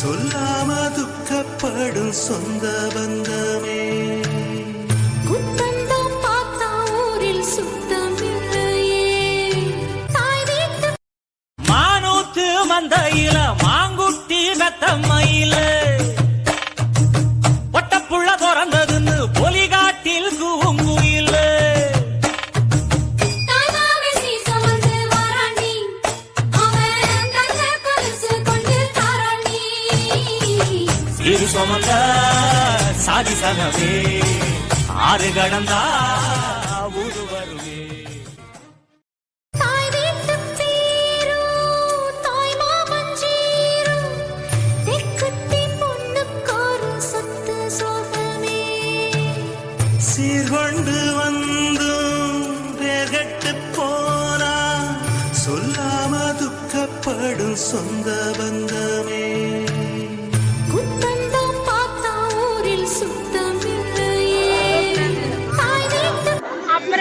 சொல்லாம துக்கப்படும் சொந்த பந்தமே. குத்தந்தம் பார்த்தா ஊரில் சுத்தம் இல்லையே. தாய் வீட்டு மானூத்து மந்தையில மாங்குட்டி மெத்தம்மையில ஒட்டப்புள்ள பிறந்ததுன்னு பொலிகாட்டில் கூங்குயில தாய்மாமே சீசமந்து வாராண்டி, அவன் தங்க கொலுசு கொண்டு தாராண்டி. இரு சுமந்த சாதி சனவே ஆறு கடந்தா ஊரு வருவே. தாய் வீட்டு பேரும் தாய் மாமன் சீரும் தெக்குத்தி பொண்ணுக்கோரும் சொத்து சோகமே. சீர்கொண்டு வந்தும் வேகட்டு போனா சொல்லாம துக்கப்படும் சொந்த பந்தமே.